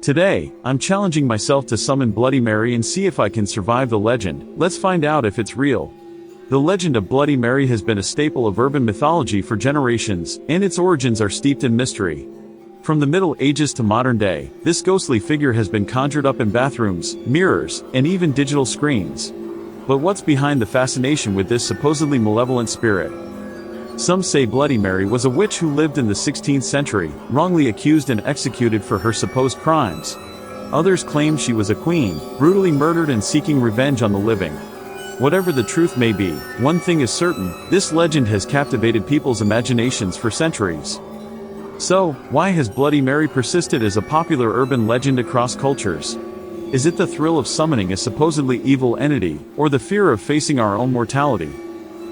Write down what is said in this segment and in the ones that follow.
Today, I'm challenging myself to summon Bloody Mary and see if I can survive the legend. Let's find out if it's real. The legend of Bloody Mary has been a staple of urban mythology for generations, and its origins are steeped in mystery. From the Middle Ages to modern day, this ghostly figure has been conjured up in bathrooms, mirrors, and even digital screens. But what's behind the fascination with this supposedly malevolent spirit? Some say Bloody Mary was a witch who lived in the 16th century, wrongly accused and executed for her supposed crimes. Others claim she was a queen, brutally murdered and seeking revenge on the living. Whatever the truth may be, one thing is certain: this legend has captivated people's imaginations for centuries. So, why has Bloody Mary persisted as a popular urban legend across cultures? Is it the thrill of summoning a supposedly evil entity, or the fear of facing our own mortality?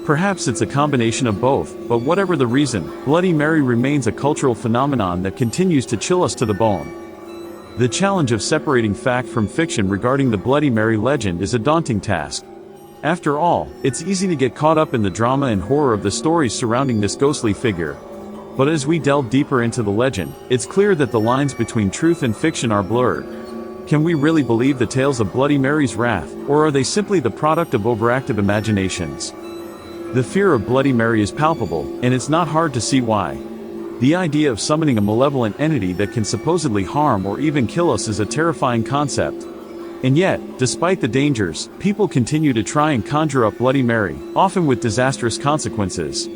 Perhaps it's a combination of both, but whatever the reason, Bloody Mary remains a cultural phenomenon that continues to chill us to the bone. The challenge of separating fact from fiction regarding the Bloody Mary legend is a daunting task. After all, it's easy to get caught up in the drama and horror of the stories surrounding this ghostly figure. But as we delve deeper into the legend, it's clear that the lines between truth and fiction are blurred. Can we really believe the tales of Bloody Mary's wrath, or are they simply the product of overactive imaginations? The fear of Bloody Mary is palpable, and it's not hard to see why. The idea of summoning a malevolent entity that can supposedly harm or even kill us is a terrifying concept. And yet, despite the dangers, people continue to try and conjure up Bloody Mary, often with disastrous consequences.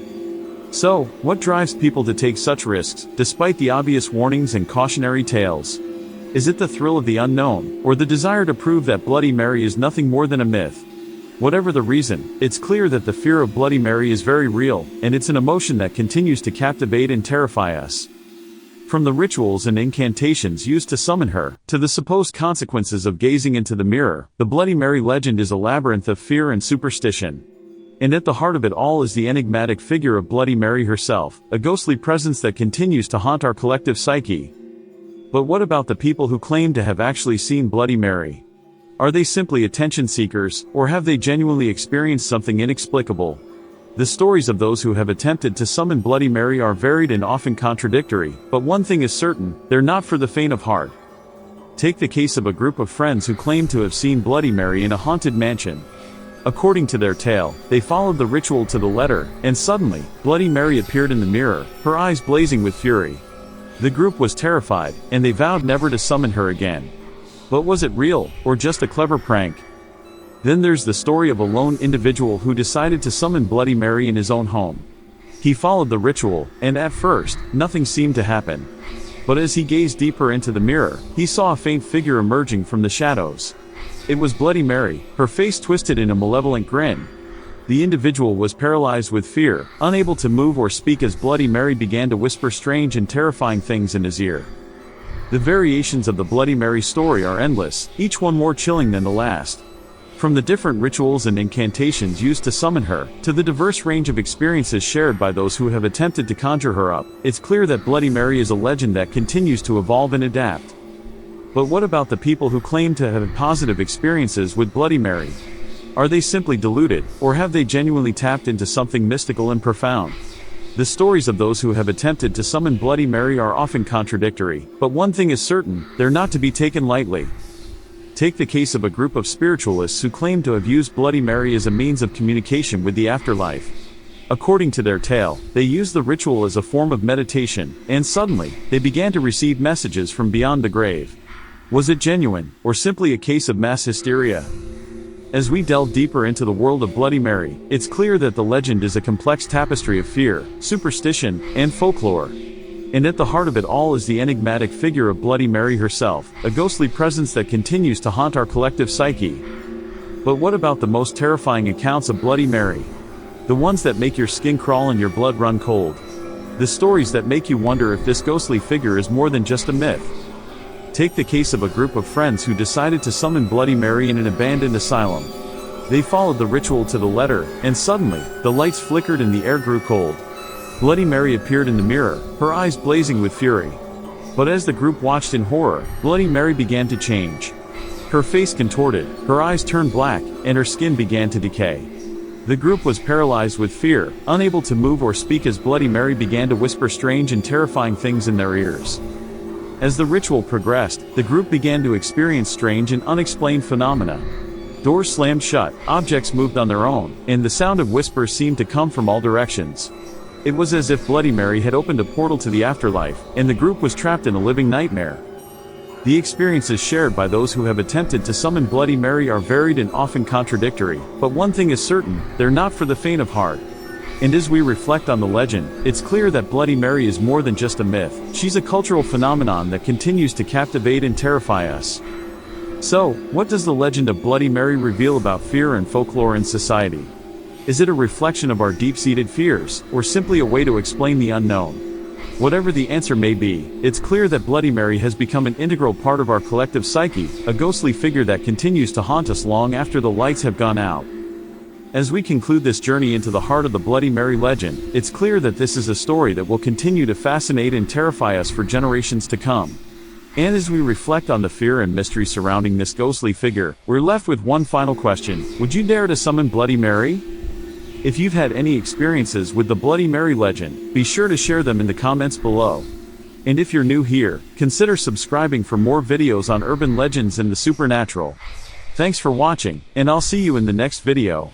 So, what drives people to take such risks, despite the obvious warnings and cautionary tales? Is it the thrill of the unknown, or the desire to prove that Bloody Mary is nothing more than a myth? Whatever the reason, it's clear that the fear of Bloody Mary is very real, and it's an emotion that continues to captivate and terrify us. From the rituals and incantations used to summon her, to the supposed consequences of gazing into the mirror, the Bloody Mary legend is a labyrinth of fear and superstition. And at the heart of it all is the enigmatic figure of Bloody Mary herself, a ghostly presence that continues to haunt our collective psyche. But what about the people who claim to have actually seen Bloody Mary? Are they simply attention seekers, or have they genuinely experienced something inexplicable? The stories of those who have attempted to summon Bloody Mary are varied and often contradictory, but one thing is certain: they're not for the faint of heart. Take the case of a group of friends who claim to have seen Bloody Mary in a haunted mansion. According to their tale, they followed the ritual to the letter, and suddenly, Bloody Mary appeared in the mirror, her eyes blazing with fury. The group was terrified, and they vowed never to summon her again. But was it real, or just a clever prank? Then there's the story of a lone individual who decided to summon Bloody Mary in his own home. He followed the ritual, and at first, nothing seemed to happen. But as he gazed deeper into the mirror, he saw a faint figure emerging from the shadows. It was Bloody Mary, her face twisted in a malevolent grin. The individual was paralyzed with fear, unable to move or speak as Bloody Mary began to whisper strange and terrifying things in his ear. The variations of the Bloody Mary story are endless, each one more chilling than the last. From the different rituals and incantations used to summon her, to the diverse range of experiences shared by those who have attempted to conjure her up, it's clear that Bloody Mary is a legend that continues to evolve and adapt. But what about the people who claim to have had positive experiences with Bloody Mary? Are they simply deluded, or have they genuinely tapped into something mystical and profound? The stories of those who have attempted to summon Bloody Mary are often contradictory, but one thing is certain: they're not to be taken lightly. Take the case of a group of spiritualists who claim to have used Bloody Mary as a means of communication with the afterlife. According to their tale, they used the ritual as a form of meditation, and suddenly, they began to receive messages from beyond the grave. Was it genuine, or simply a case of mass hysteria? As we delve deeper into the world of Bloody Mary, it's clear that the legend is a complex tapestry of fear, superstition, and folklore. And at the heart of it all is the enigmatic figure of Bloody Mary herself, a ghostly presence that continues to haunt our collective psyche. But what about the most terrifying accounts of Bloody Mary? The ones that make your skin crawl and your blood run cold. The stories that make you wonder if this ghostly figure is more than just a myth. Take the case of a group of friends who decided to summon Bloody Mary in an abandoned asylum. They followed the ritual to the letter, and suddenly, the lights flickered and the air grew cold. Bloody Mary appeared in the mirror, her eyes blazing with fury. But as the group watched in horror, Bloody Mary began to change. Her face contorted, her eyes turned black, and her skin began to decay. The group was paralyzed with fear, unable to move or speak as Bloody Mary began to whisper strange and terrifying things in their ears. As the ritual progressed, the group began to experience strange and unexplained phenomena. Doors slammed shut, objects moved on their own, and the sound of whispers seemed to come from all directions. It was as if Bloody Mary had opened a portal to the afterlife, and the group was trapped in a living nightmare. The experiences shared by those who have attempted to summon Bloody Mary are varied and often contradictory, but one thing is certain, they're not for the faint of heart. And as we reflect on the legend, it's clear that Bloody Mary is more than just a myth. She's a cultural phenomenon that continues to captivate and terrify us. So, what does the legend of Bloody Mary reveal about fear and folklore in society? Is it a reflection of our deep-seated fears, or simply a way to explain the unknown? Whatever the answer may be, it's clear that Bloody Mary has become an integral part of our collective psyche, a ghostly figure that continues to haunt us long after the lights have gone out. As we conclude this journey into the heart of the Bloody Mary legend, it's clear that this is a story that will continue to fascinate and terrify us for generations to come. And as we reflect on the fear and mystery surrounding this ghostly figure, we're left with one final question: would you dare to summon Bloody Mary? If you've had any experiences with the Bloody Mary legend, be sure to share them in the comments below. And if you're new here, consider subscribing for more videos on urban legends and the supernatural. Thanks for watching, and I'll see you in the next video.